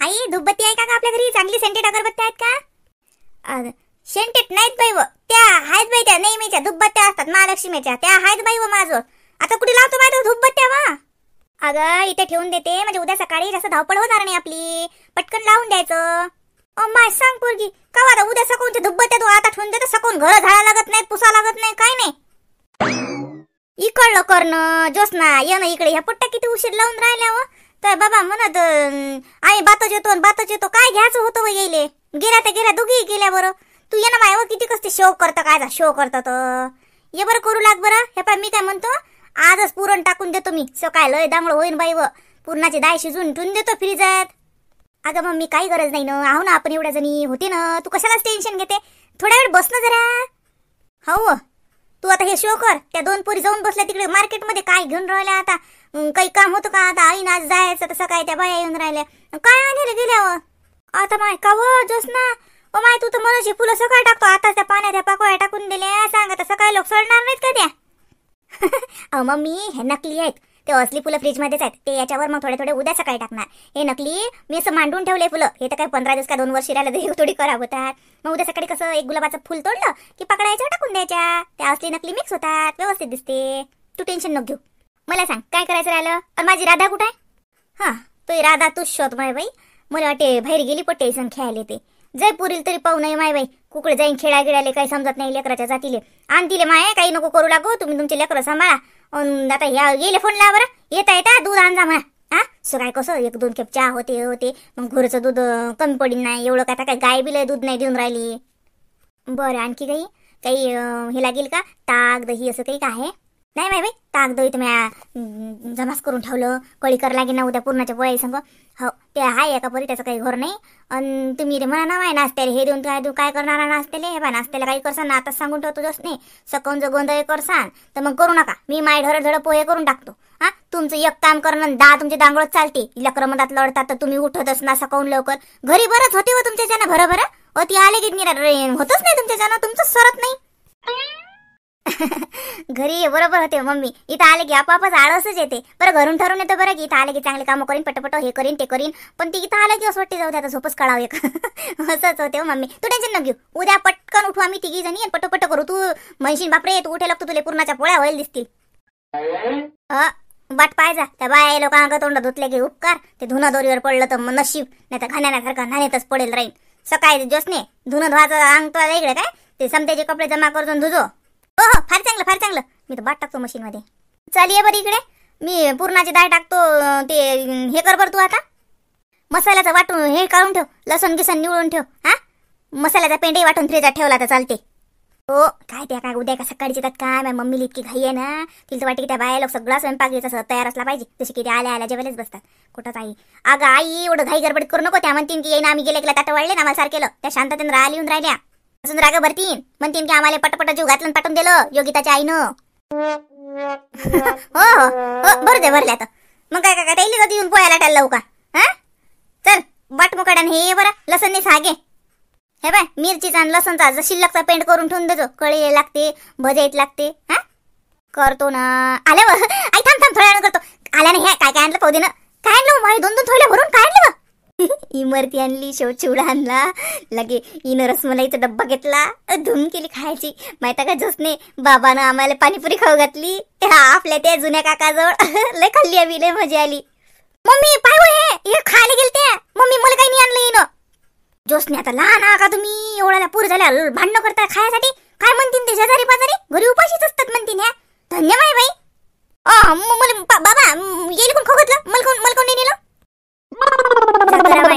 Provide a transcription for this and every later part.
आई धूपबत्ती आहे का आपल्या घरी? चांगली सेंटेड अगरबत्ती आहेत का? सेंटेड नाहीत बाई व, त्या आहेत बाई, त्या नेहमीच्या धूपबत्त्या असतात महालक्ष्मीच्या, त्या आहेत बाई व माझं. आता कुठे लावतो माहिती धूपबत्त्या वा? अगं इथे ठेवून देते, म्हणजे उद्या सकाळी जास्त धावपळ होणार नाही आपली, पटकन लावून द्यायचं. माय सांग पोरगी, का आता उद्या सकाळच्या धूपबत्त्या तू आता ठेवून देते, सकाळून घर झाडा लागत नाही, पुसा लागत नाही, काय नाही. इकडलं करणं ज्योत्स्ना ये ना इकडे, ह्या पट्ट्या किती उशीर लावून राहिल्या व. तर बाबा म्हणत आई बातच येतो, काय घ्यायचं होतं व येईले. गेल्या तर गेल्या, दोघी गेल्या बरं. तू ये ना माय व, किती कसते शो करतं, काय शो करतं तर ये बरं, करू लाग बरं. हे पाय मी काय म्हणतो, आजच पुरण टाकून देतो मी, सकाळ लय दांगळ होईन बाई व. पुरणाची डाळ शिजून ठेवून देतो फ्रीजात. अगं मम्मी काही गरज नाही ना, आहो ना आपण एवढ्या जणी होते ना, तू कशालाच टेन्शन घेते. थोड्या वेळ बस ना जरा. हो तू आता हे शो कर. त्या दोन पोरी जाऊन बसल्या तिकडे मार्केटमध्ये, काय घेऊन राहिल्या आता? काही काम होतं का आता? आईन आज जायचं तर सकाळी त्या बाया येऊन राहिल्या, काय आणायला गेल्यावर आता माय का व जोत्स्ना? ओ माय तू तर मनाची फुलं सकाळी टाकतो, आता त्या पाण्यात त्या पाकोळ्या टाकून दिल्या, सांग आता सकाळी लोक सडणार नाहीत का त्या? अहो मम्मी हे नकली आहेत, ते असली फुलं फ्रीज मध्येच आहेत, ते याच्यावर मग थोडे थोडे उद्या सकाळी टाकणार. हे नकली मी असं मांडून ठेवले फुलं, हे तर काय 15 दिवस का 2 वर्ष राहिलं तरी थोडी खराब होतात. मग उद्या सकाळी कसं एक गुलाबाचं फुल तोडलं की पकडायचं, टाकून द्यायच्या, त्या असली नकली मिक्स होतात, व्यवस्थित दिसते. तू टेन्शन नको घेऊ. मला सांग काय करायचं राहिलं? आणि माझी राधा कुठे आहे? हा तो राधा तूच शोध माय बाई. मला वाटे बाहेर गेली पट्टे सण खेळायला ते जय पुरील तरी पाहू नाही माय बाई. कुकडे जाईन खेळा गिळाले, काही समजत नाही लेकराच्या जातीले. आण दिले माय, काही नको करू लागो, तुम्ही तुमचे लेकरं सांभाळा. आता ह्या गेले फोन लावा बरं, येता दूध आणजा म्हणा. हा सो काय कसं 1-2 खेप चहा होते, मग घरचं दूध कमी पडीन नाही एवढं. काय काय गाय बिल दूध नाही देऊन राहिली. बरं आणखी काही हे लागेल का? ताक दही असं काही आहे? नाही माय बाई, ताक दही तुम्ही जमाच करून ठेवलं, कळी कर लागेल ना उद्या पूर्णाच्या पोळ्या संग. हो ते आहे एका परी, त्याचं काही घर नाही. आणि तुम्ही रे म्हणा ना माय नाश्त्याला हे देऊन काय करणार नाश्त्याला? हे बा नाश्त्याला काही करसान ना, आताच सांगून ठेवतो जस नाही, सकाळून जर गोंधळ करसान तर मग करू नका. मी माय ढळ पोहे करून टाकतो. हा तुमचं एक काम करणं, तुमचे दांगळच चालते, लेकरं मधात लढतात तर तुम्ही उठतच ना सकाळून लवकर. घरी बरंच होते व तुमच्या ज्यानं भरभर, ती आले की होतच नाही तुमच्या ज्यानं, तुमचं सरत नाही. घरी बरोबर होते मम्मी, इथं आले की आपापच आळसच येते. बरं घरून ठरून येतं बरं की इथं आले की चांगले कामं करीन, पटपट हे करीन ते करीन, पण ती इथं आलं की असं वाटते जाऊ दे आता झोपच काढावं एक. असंच होते हो मम्मी. तू टेन्शन न घेऊ, उद्या पटकन उठू आम्ही तिघी जणी, पटपट करू. तू म्हणशील बापरे तू उठे लागतो, तुला पूर्णाच्या पोळ्या व्हायला दिसतील. वाट पाहायचा त्या बाया लोकांना तोंड धुतले की उपकार, ते धुणं दोरीवर पडलं तर मग नशीब, नाही तर घाण्यासारखं नाण्यातच पडेल राहील. सकाळी जोसने धुणं धुवायचं अंगतो इकडे काय ते समत्याचे कपडे जमा करून धुजो. हो फार चांगलं, मी तर बाट टाकतो मशीन मध्ये. चल ये बरं इकडे, मी पूर्णाची डाळ टाकतो. ते हे कर बरं तू आता मसाल्याचं वाटून हे काढून ठेव, लसूण गिसून निवडून ठेव. हा मसाल्याचा पेंडही वाटून फ्रीजात ठेवला तर चालते. हो काय त्या काय उद्या का सकाळीच येतात काय? माझ्या मम्मीला इतकी घाई आहे ना, तिला तर वाटते की त्या बाया लोक सगळा स्वयंपाक घ्यायचा तयार असला पाहिजे, जसे की ते आल्या जेवायलाच बसतात. कुठंच आई अगं आई एवढं घाई गडबड करू नको. त्या म्हणतीन की येईन आम्ही गेले गेला ताटं वाढले ना आम्हाला सारखेलं, त्या शांततेनं राहिली येऊन राहिल्या अजून राग भरतीन. म्हणतीन की आम्हाला पटपट जीव घातलं पाठवून दिलं योगिताच्या आईनं. हो भरल्या तर मग काय काय त्याला कधी येऊन पोहायला टाळलं लावू का? हा चल बाट मुकाड्यान हे बरं लसण नाही सागे, हे बाय मिरचीचा आणि लसणचा जर शिल्लकचा पेंट करून ठेवून देतो, कळी लागते भजाईत लागते. हा करतो ना आल्यावर. आई थांब थोड्या वेळानं करतो. आल्याने हे काय काय आणलं पाहू दे ना. काय आणलं माझे 2-2 थोड्या भरून काय आणलं? इमरती आणली, शेवचिवडा आणला, लगे इनं रसमलाईचा डब्बा घेतला, धूम केली खायची. माहिती का जोसने बाबानं आम्हाला पाणीपुरी खाऊ घातली आपल्या त्या जुन्या काकाजवळ. लय खाल्ली आम्ही, लय मजा आली. मम्मी पाय हे खायला गेलते मम्मी, मला काही नाही आणलं इनं. जोसने आता लहान का तुम्ही, एवढ्याला पूर झाल्या भांडणं करता खायसाठी? काय म्हणतील ते शेजारी पाजारी? घरी उपाशीच असतात म्हणतील. ह्या धन्य माय बाई. बाबा येईल कोण खाऊ घातलं? मला कोण नाही नेलं?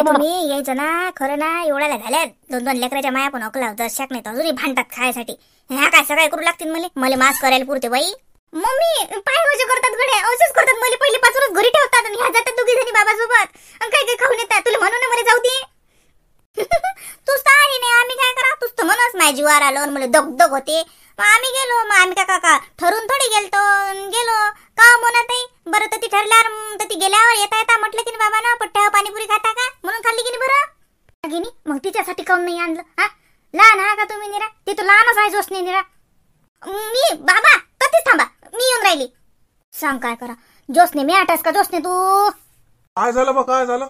तुम्ही यायचं ना खरं ना, एवढ्याला झाल्या 2-2 लेकराच्या माया पण अकला दर्शक नाही तर अजूनही भांडतात खायसाठी. ह्या काय सगळ्या करू लागतील मला मास्क करायला पुरते बाई. मम्मी पाय वजे करतात गड्या, असेच करतात. मला पहिलीपासूनच घरी ठेवतात आणि ह्या जातात दोघी जणी बाबासोबत आणि काय काय खाऊन येतात. तुला म्हणून मला जाऊ दे. तूच तर आली नाही, आम्ही काय करा? तूच तर म्हणस माझ्या जीवावर आलं, मला दगदग होते. मग आम्ही गेलो, मग आम्ही का ठरून थोडी गेलो का म्हणत आहे बरं. तर ती ठरल्यावर तर ती गेल्यावर येता म्हटलं की बाबा ना पट्ट्या पाणीपुरी खाता का म्हणून खाल्ली की नाही बरं गिनी. मग तिच्यासाठी काऊन नाही आणलं? हा लहान हा का तुम्ही निरा? ती तर लहानच आहे जोसने निरा. मी बाबा कधीच थांबा, मी येऊन राहिली. सांग काय करा जोसने? मी आटास का जोसने? तू काय झालं बा, काय झालं?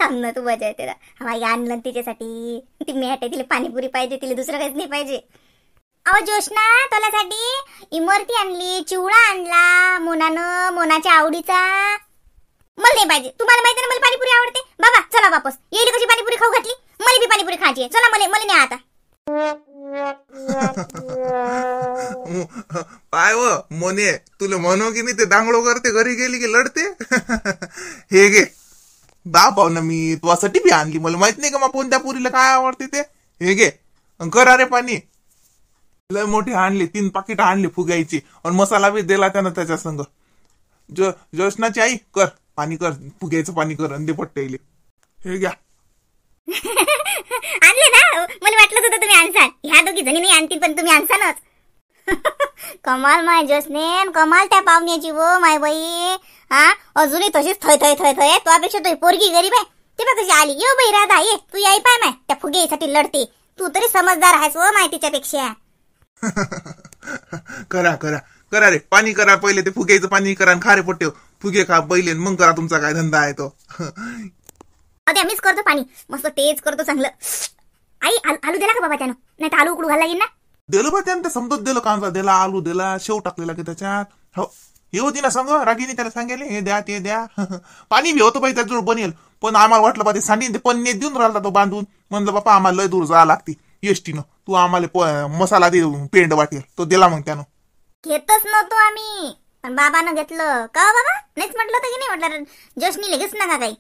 थांब ना, तू मजा येते ना. हवाई आणलं ना तिच्यासाठी. ती मेहटे, तिला पाणीपुरी पाहिजे, तिला दुसरं काहीच नाही पाहिजे. अहो जोशना, तुझ्यासाठी इमरती आणली, चिवडा आणला मोनानं, मोनाच्या आवडीचा. मला नाही पाहिजे. तुम्हाला माहिती ना मला पाणीपुरी आवडते. बाबा चला वापस. येईल कशी पाणीपुरी खाऊ घातली. मला बी पाणीपुरी खायची आहे. चला, मला नाही आता. काय व मोने, तुला म्हणू की नाही ते दांगडो करते, घरी गेली की लढते. हे घे बा पाव ना, मी तुझ्यासाठी बी आणली. मला माहित नाही का मग कोणत्या पुरीला काय आवडते ते. हे घे कर अरे पाणी. लय मोठी आणली, 3 पाकिट आणली फुग्याची, आणि मसाला बी दिला त्यानं त्याच्या संग. जोशनाची आई, कर पाणी, कर फुग्याचं पाणी, कर आणि दे पट्टे. हे घ्या. आणले ना, मला वाटलं होतं तुम्ही आणसाल. ह्या दोघी जणी नाही आणतील, पण तुम्ही आणसालच. कमाल माय जोशने, कमाल त्या पाहुण्याची वो माय बाई. हा, अजूनही तशीच थय थय थय थय. तुझ्यापेक्षा तो पोरगी गरीब आहे. ते बघ कशी आली. यो बाई राधा, ये तू याई पाय माय, त्या फुगेसाठी लढते. तू तरी समजदार आहेस वो माय तिच्यापेक्षा. करा करा करा रे, पाणी करा पहिले. ते फुग्याचं पाणी करा आणि खारे पट्टे फुगे खा पहिले, मग करा तुमचा काय धंदा आहे तो. अरे मीच करतो पाणी, मस्त तेज करतो चांगलं. आई आलू दिला का बाबा त्यानं? नाही तर आलू उकडू घाल लागेल ना. दिलं बा त्यानं, ते समजत दिलं. कांदा दिला, आलू दिला, शेव टाकलेला की त्याच्यात. हो, हे होती ना सांग रागीने त्याला सांगेल हे द्या ते द्या. पाणी बी होतं बाई त्याच्याजवळ बनेल, पण आम्हाला वाटलं बा ते सांडीन ते पण देऊन राहिला तो बांधून. म्हणलं बापा आम्हाला लय दूर जावं लागते एसटीनं, तू आम्हाला मसाला दे पेंड वाटेल. तो दिला मग त्यानं. घेतच नव्हतो आम्ही, पण बाबानं घेतलं. का बाबा नाहीच म्हटलं होतं की नाही? म्हटलं जोशनीले घेच नका काही.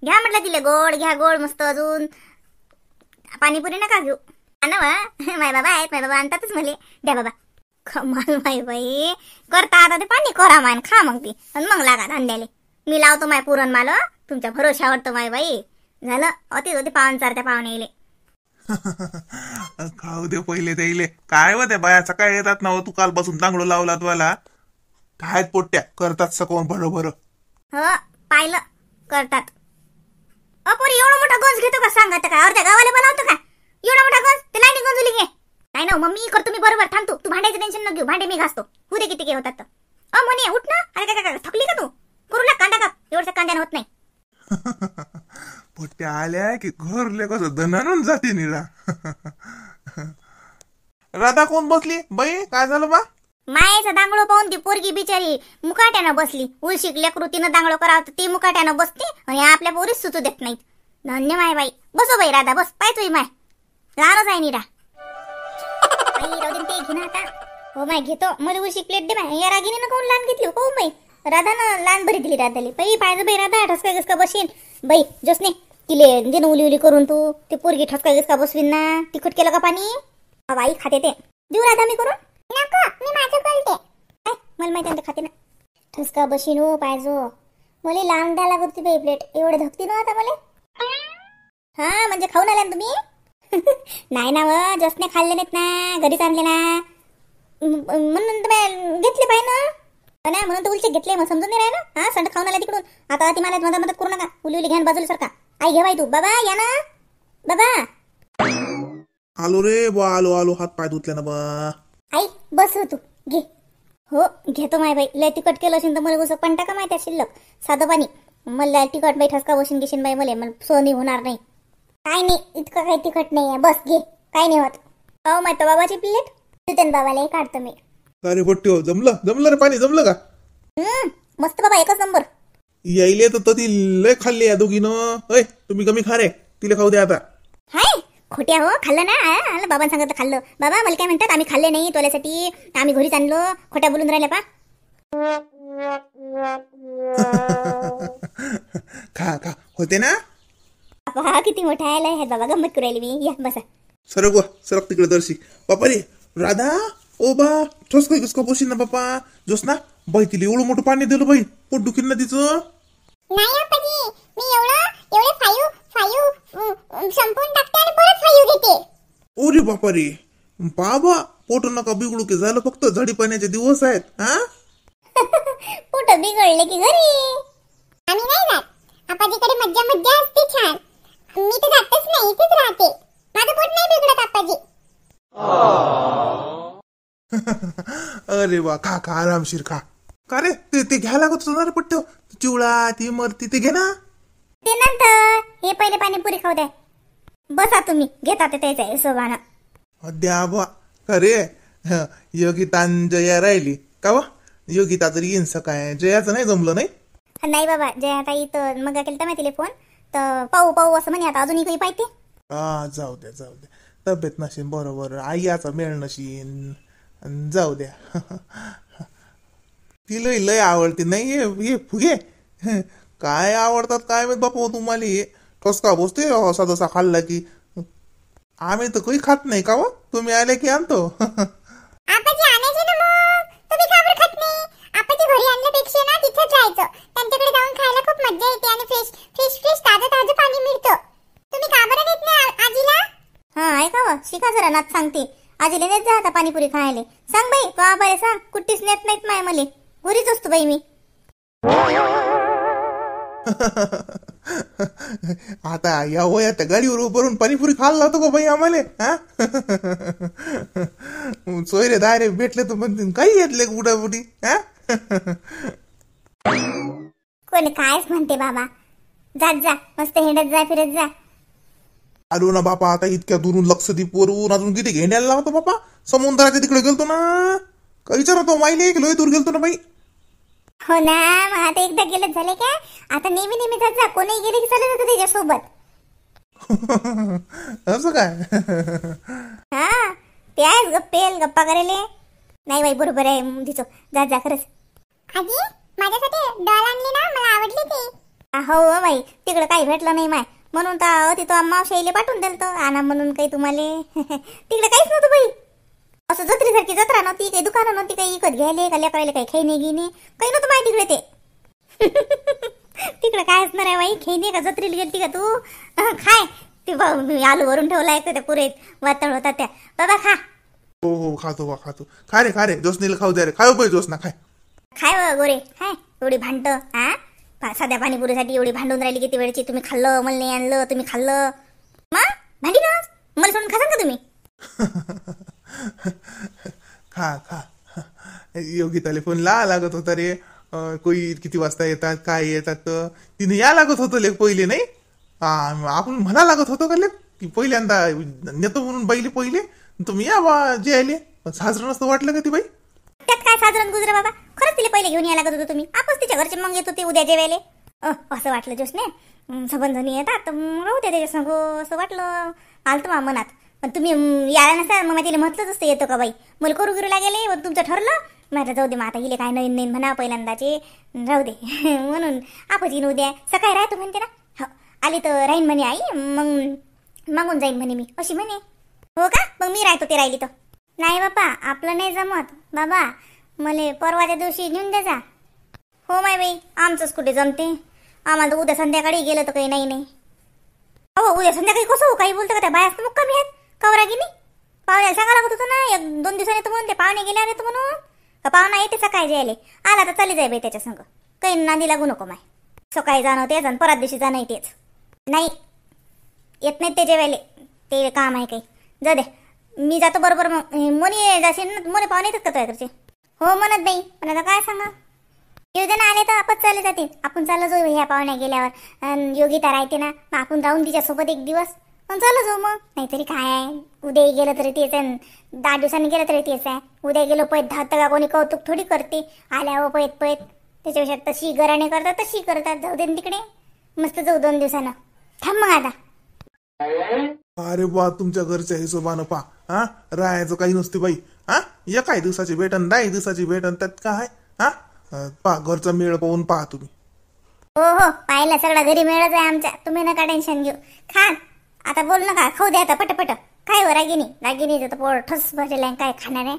घ्या म्हटलं तिले गोड, घ्या गोड मस्त. अजून पाणीपुरी नका घेऊ ना. माय बाबा आहेत, माय बाबा आणतातच मले. द्या बाबा. कमाल माय बाई. करता आता ते पाणी करा मान, खा मग ती, आणि मग लागा धंद्याले. मी लावतो माय पुरण माल, तुमच्या भरोशावर तो माय बाई. झालं अति होते पाहुणचार त्या पाहुणे येले. खाऊ दे पहिले त्याइले. काय व त्या बाया सकाळी येतात ना, तू कालपासून दांगडो लावला तुला. काय पोट्ट्या करतात सकोन बरोबर. हो पाहिलं करतात. अपोरी एवढा मोठा गंज घेतो का सांगा का? अर्ध्या गावाला बनवतो का एवढा मोठा गंज? ते लाईनी गंजुली घे. नाही ना मम्मी, करतो मी बरोबर. थांब तू भांड्याचं टेन्शन न घेऊ. भांडे मी घासतो. उद्या किती के होतात. मोने उठ ना. अरे काय थकली का तू? करू लाग कांदा काप. एवढ्या कांद्यानं होत नाही. पोट्ट्या आल्या की घरले कसं दणानून जाते निरा. राधा कोण बसली बाई? काय झालं बा? मायेचा दांगडो पाहून ती पोरगी बिचारी मुकाट्यानं बसली. उलशिक लेकरू तिनं दांगडो करावं तर ती मुकाट्यानं बसते, आणि आपल्या पोरीच सुचू देत नाहीत. धन्य माय बाई. बसो बाई राधा, बस. पाय तुही माय लहानच आहे निरा. ते घे ना आता. हो माय घेतो. मला उलशिक प्लेट दे बाय. या रागिनीनं कोण लहान घेतली हो बाई? राधानं लहान भरी दिली राधाली. बाई पाहिजे बाई राधा ठसका घसका बसीन बाई. जोसने तिले दे ना उली उली करून. तू ते पोरगी ठसका घसका बसवीन ना. तिखट केलं का पाणी? बाई खाते ते. देऊ राधा मी करून? नको, मी माझं करते. मला माहिती आहे खाते ना. ठसका बशीन हो पाहिजो. मला लांब द्यायला लागत होती बाई प्लेट. एवढे धकती ना आता मला. हा म्हणजे खाऊन आल्या ना तुम्ही? नाही ना व, जसने खाल्ले नाहीत ना, घरीच आणले ना, म्हणून तुम्ही घेतले पाहिजे ना. म्हणून तर उलचे घेतले. मग समजून नाही राहिलं. हा संड खाऊन आला तिकडून. आता ती मला मदत करू नका. उली उली घ्यान बाजूला सारखा. आई घे बाई तू. बाबा या ना बाबा. आलो रे बा, आलो आलो. हात पाय धुतले ना बा. आई बस हो तू घे. हो घेतो माय बाई. लय तिखट केलं असेल तर मला उसक पण टाका माहिती शिल्लक. साधं पाणी. मला तिखट बाई ठसका बसून घेशील बाई. मला सोनी होणार नाही. काय नाही, इतकं काही तिखट नाही आहे. बस घे, काय नाही होत. हो माहिती बाबाची प्लेट तुझ्या बाबालाही काढतो मी. अरे बट्टी जमलं जमलं रे पाणी. जमलं का? मस्त बाबा, एकच नंबर. यायले तर ती लय खाल्ली या दोघीनं. अय तुम्ही कमी खा रे, तिला खाऊ दे आता. हाय खोट्या हो, खाल्लं ना. बाबांनी सांगितलं खाल्लं. बाबा मला काय म्हणतात, आम्ही खाल्ले नाही तुझ्यासाठी, आम्ही घरीच आणलो. खोट्या बोलून राहिल्या पा. खा खा होते ना. बाबा किती मोठा आहे बाबा. गंमत करू राहिली मी. या बसा. सरक वा, सरक तिकडे दर्शी. बापा रे राधा, ओ बा ठोस कसं बसीन ना बापा. जोस ना बाई, तिला एवढं मोठं पाणी दिलं बाई, पोट दुखीन ना तिचं. नाही आपाजी, मी एवढे फायू संपून टाकते आणि परत फायू घेते. ओरे बापा रे बाबा, पोट नका बिघडू की झालं. फक्त झाडी पाण्याचे दिवस आहेत. हा पोट बिघडले की घरी. आम्ही नाही जात. आपाजीकडे मज्जा मज्जा असते छान. मी तर जातच नाही, इथेच राहते. माझं पोट नाही बिघडत आपाजी. अरे वा, खा खा आरामशीर खा. का रे ते घ्यायला लागत होतं ना रे पट्ट. चिवडा ती मरती ते घे ना. ते नंतर हे पहिले पाणीपुरी खाऊ द्या. बसा तुम्ही, घेता ते त्याच्या हिशोबानं. द्या बा खरे. योगिता आणि जया राहिली का वा? योगिता तरी येईन सकाळ, जयाचं नाही जमलं नाही. नाही बाबा, जया ताई तर मग केलं तर तिला फोन तर पाहू पाहू असं म्हणे. आता अजूनही काही पाहिजे. जाऊ द्या जाऊ द्या, तब्येत नशीन बरोबर, आईयाचा मेळ नशीन, जाऊ द्या. तिला लय आवडते नाही हे फुगे. काय आवडतात काय माहित बापा तुम्हाला. हे ठसका बसते असा जसा खाल्ला की. आम्ही तर काही खात नाही का वा? तुम्ही आले की आणतो. आपाजी आणायचे ना मग, तुम्ही का बरं खात नाही? आपाजी घरी आणल्यापेक्षा ना तिथेच जायचं. त्यांच्याकडे जाऊन खायला खूप मजा येते आणि फ्रेश फ्रेश फ्रेश ताजं ताजं पाणी मिळतं. तुम्ही का बरं देत नाही आजीला? हा ऐका व, शिका जरा नात सांगते. आजीला देत जा आता पाणीपुरी खायला. सांग बाई, तो आबाला सांग कुठीच नेत नाहीत माय मले. घरीच असतो बाई मी. आता या वयात त्या गाडीवर उभं पाणीपुरी खायला लावतो का बाई आम्हाला? हा सोयरे दारे भेटले तर म्हणते काही येतले बुडाबुडी. हा कोणी कायच म्हणते बाबा. जात जा, मस्त हिंडत जा, फिरत जा. आलो ना बापा, आता इतक्या दुरून लक्षद्वीप वरून अजून किती घेण्याला लावतो बापा. समुद्राच्या तिकडे गेलतो ना, काही विचारतो माहिले की लोय दूर गेलतो ना बाई. हो ना, मग आता एकदा गेलं झाले का? आता नेहमी नेहमी जात जा. कोणी गेले की चालत जातं त्याच्यासोबत. असं काय? हा ते आहेच गप्पेल गप्पा करेले. नाही बाई बरोबर आहे तिचं. जात जा खरंच. आजी माझ्यासाठी डॉल आणली ना, मला आवडली ती. हो बाई, तिकडे काही भेटलं नाही माय, म्हणून तर तिथं मावशाईले पाठवून दिलं तर आणा म्हणून. काही तुम्हाला तिकडे काहीच नव्हतं बाई. असं जत्रेसारखी जत्रा नव्हती, काही दुकानं नव्हती, काही विकत घ्यायले का लेकरायला काही खेळणे गिणे काही नव्हतं माहिती तिकडे. ते तिकडे काय असणार आहे बाई? खेळणे का जत्रेला गेलती का तू? खाय ते आलू भरून ठेवलाय त्या पुरेत वातळ होता त्या. बाबा खा. हो हो खातो बा खातो. खा रे जोसनीला खाऊ द्या रे. खाऊ पाहिजे जोसना खाय. खाय गोरे खाय. एवढी भांडत हा साध्या पाणीपुरीसाठी एवढी भांडून राहिली किती वेळची. तुम्ही खाल्लं मला नाही आणलं, तुम्ही खाल्लं मग भांडी ना मला सोडून खासान का तुम्ही? खा खा. योगिताले फोन ला लागत होता रे. कोई किती वाजता येतात काय येतात तिने या लागत होतं लेख पहिले नाही. आपण म्हणा लागत होतो का लेख की पहिल्यांदा नेतो म्हणून बैले पहिले तुम्ही या बा जे आले. साजरं नसतं वाटलं का ती बाई? त्यात काय साधारण गुजरा बाबा. खरंच तिला पहिले घेऊन या लागत होतो तुम्ही. आपच तिच्या घरचे मग येत होते उद्या जेवायले. असं वाटलं जोशने सबंधनी येतात तर राहू द्या त्याच्या संग असं वाटलं आलतं मा मनात. पण तुम्ही यायला नसा मग तिला म्हटलंच असतं येतो का बाई. मला करू गिरू लागेल मग तुमचं ठरलं. म्हटलं जाऊ दे मग आता हिले काय नवीन नवीन म्हणा पहिल्यांदाचे राहू दे. म्हणून आपण येईन उद्या सकाळी राहतो म्हणते ना. हो आली तर राहीन म्हणे आई, मग मागून जाईन म्हणे मी अशी म्हणे. हो का मग मी राहतो ते राहिली तर. नाही बापा आपलं नाही जमत बाबा, मला परवाच्या दिवशी नेऊन द्या जा. हो माय बाई आमचंच कुठे जमते. आम्हाला तर उद्या संध्याकाळी गेलं तर काही नाही. अहो उद्या संध्याकाळी कसं हो काही बोलतं का? त्या बायास तर मुक्कामी आहेत कवरा गिनी. पाहुण्याला सांगा लागत होतं ना 1-2 दिवसांनी येतो म्हणून. ते पाहुणे गेले आले तर म्हणून का पाहुणा येते सकाळी जायले. आला तर चाली जाय बाई त्याच्या संग. काही नांदी लागू नको माय. सकाळी जाणं तेच आणि परत दिवशी जाणं तेच. नाही येत नाहीत ते जेवायले, ते काम आहे काही. जाऊ दे मी जातो बरोबर. मग मोनी जाशील ना, मोने पाहुणे येतात का तुझ्या घरचे? हो म्हणत बाई, पण आता काय सांगा योजना आले तर आपण चालले जातील. आपण चाललं जाऊ ह्या पाहुण्या गेल्यावर. योगिता राहते ना, मग आपण जाऊन तिच्यासोबत एक दिवस पण चालू जाऊ. मग नाहीतरी काय आहे, उद्या गेलं तरी तेच आहे, 10 दिवसांनी गेलं तरी तेच आहे. उद्या गेलो पैत धावतं का कोणी कौतुक थोडी करते. आल्यावर पैत त्याच्यापेक्षा तशी गराणे करतात तशी करतात. जाऊ दे तिकडे मस्त जाऊ 2 दिवसानं. थांब मग आता. अरे बा तुमच्या घरच्या हिशोबानं पा हा राहायचं काही नसते बाई. हा एका दिवसाची भेटन 10 दिवसाची भेटन त्यात काय. हा पा घरचा मेळ पाहून पहा तुम्ही. हो पाहिला सगळा घरी मिळत आहे आमच्या. तुम्ही नका टेन्शन घेऊ. खा आता बोल नका खाऊ द्या आता पटपट. काय हो रागिनी तर पोट ठस भरलेला काय खाणार आहे.